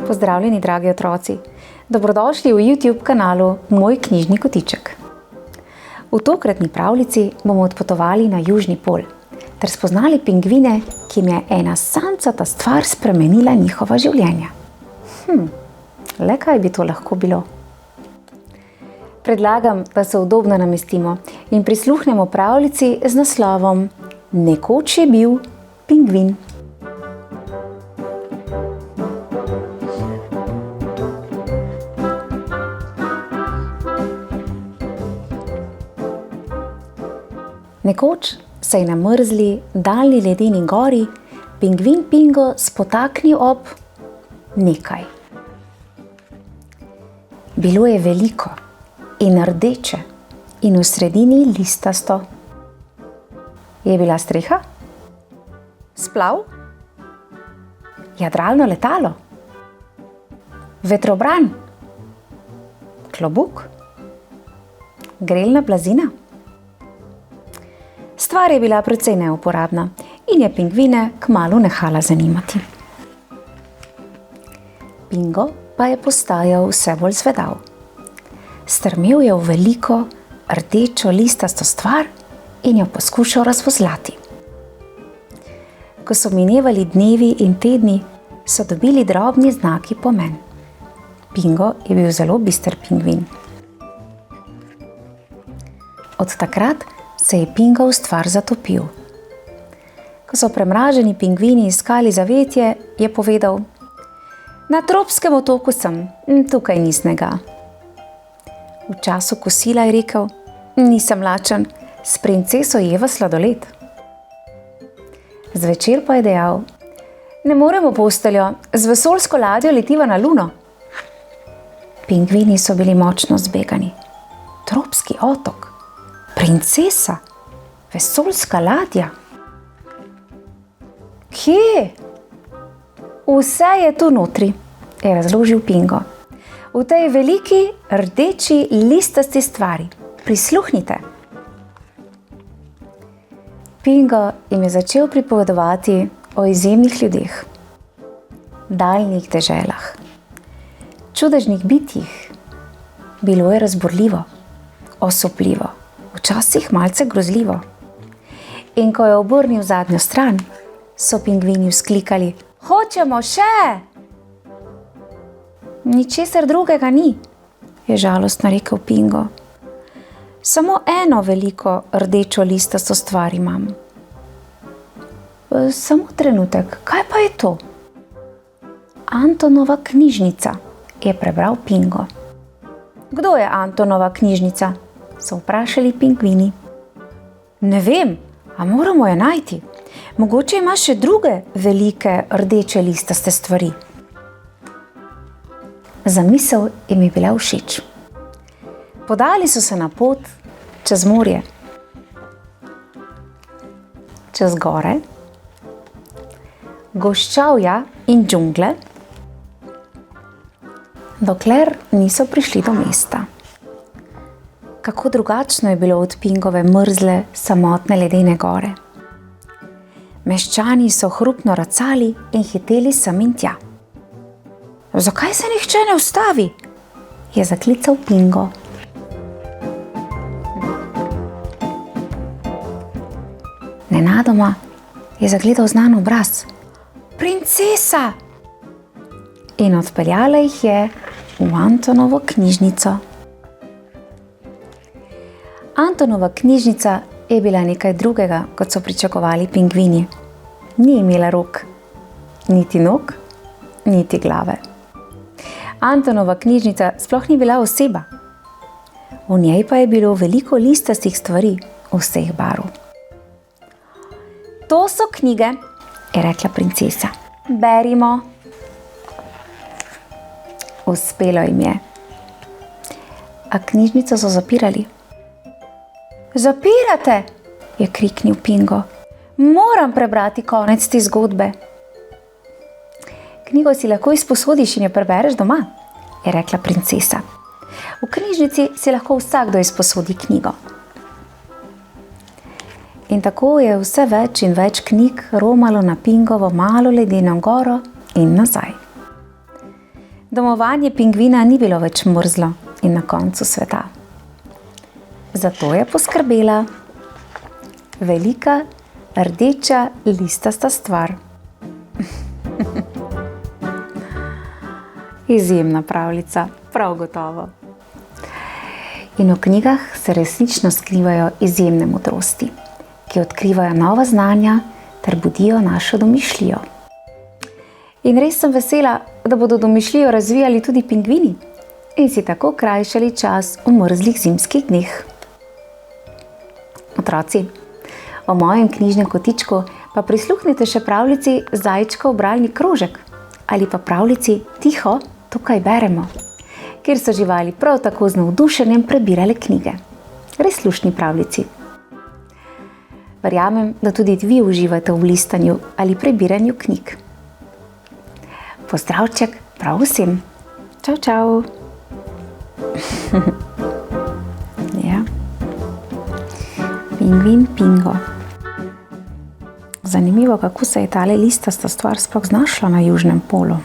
Pozdravljeni, dragi otroci! Dobrodošli v YouTube kanalu Moj knjižni kotiček. V tokratni pravljici bomo odpotovali na Južni pol ter spoznali pingvine, ki jim je ena samcata stvar spremenila njihova življenja. Le kaj bi to lahko bilo? Predlagam, da se udobno namestimo in prisluhnemo pravljici z naslovom Nekoč je bil pingvin. Nekoč se je na mrzli, daljni ledeni gori pingvin Pingo spotaknil ob nekaj. Bilo je veliko in rdeče in v sredini listasto. Je bila streha? Splav? Jadralno letalo? Vetrobran? Klobuk? Grelna blazina? Stvar je bila precej neuporabna in je pingvine kmalu nehala zanimati. Pingo pa je postajal vse bolj zvedav. Strmel je v veliko, rdečo listasto stvar in jo poskušal razvozlati. Ko so minevali dnevi in tedni, so dobili drobni znaki pomen. Pingo je bil zelo bister pingvin. Od takrat se je Pingo v stvar zatopil. Ko so premraženi pingvini iskali zavetje, je povedal: Na tropskem otoku sem, tukaj ni snega. V času kosila je rekel: Nisem lačen, s princeso jeva sladoled. Zvečer pa je dejal: Ne moremo posteljo, z vesoljsko ladjo letiva na Luno. Pingvini so bili močno zbegani. Tropski otok? Princesa? Vesoljska ladja? Kje? Vse je tu notri, je razložil Pingo. V tej veliki, rdeči, listasti stvari. Prisluhnite. Pingo jim je začel pripovedovati o izjemnih ljudeh, daljnih deželah, čudežnih bitjih. Bilo je razburljivo, osupljivo, včasih malce grozljivo. In ko je obrnil zadnjo stran, so pingvini vzklikali: Hočemo še! Ničesar drugega ni, je žalostno rekel Pingo. Samo eno veliko rdečo listasto stvar imam. Samo trenutek, kaj pa je to? Antonova knjižnica, je prebral Pingo. Kdo je Antonova knjižnica? So vprašali pingvini. Ne vem, a moramo jo najti. Mogoče ima še druge velike rdeče listaste stvari. Zamisel jim je bila všeč. Podali so se na pot čez morje, čez gore, goščavja in džungle, dokler niso prišli do mesta. Kako drugačno je bilo od Pingove mrzle, samotne ledene gore. Meščani so hrupno racali in hiteli sem in tja. Zakaj se nihče ne ustavi? Je zaklical Pingo. Nenadoma je zagledal znan obraz. Princesa! In odpeljala jih je v Antonovo knjižnico. Antonova knjižnica je bila nekaj drugega, kot so pričakovali pingvini. Ni imela rok, niti nog, niti glave. Antonova knjižnica sploh ni bila oseba. V njej pa je bilo veliko listastih stvari vseh barv. To so knjige, je rekla princesa. Berimo. Uspelo jim je. A knjižnico so zapirali. Zapirate, je kriknil Pingo. Moram prebrati konec te zgodbe. Knjigo si lahko izposodiš in jo prebereš doma, je rekla princesa. V knjižnici si lahko vsakdo izposodi knjigo. In tako je vse več in več knjig romalo na Pingovo malo ledeno goro in nazaj. Domovanje pingvina ni bilo več mrzlo in na koncu sveta. Zato je poskrbela velika, rdeča, listasta stvar. Izjemna pravljica, prav gotovo. In v knjigah se resnično skrivajo izjemne modrosti, ki odkrivajo nova znanja ter budijo našo domišljijo. In res sem vesela, da bodo domišljijo razvijali tudi pingvini in si tako krajšali čas v mrzlih zimskih dneh. Otroci, o mojem knjižnem kotičku pa prisluhnite še pravljici Zajčkov bralni krožek ali pa pravljici Tiho, tukaj beremo, kjer so živali prav tako z navdušenjem prebirale knjige. Res luštni pravljici. Verjamem, da tudi vi uživate v listanju ali prebiranju knjig. Pozdravček prav vsem. Čau, čau. Ja. Pingvin Pingo. Zanimivo, kako se je tale listasta stvar sploh znašla na južnem polu.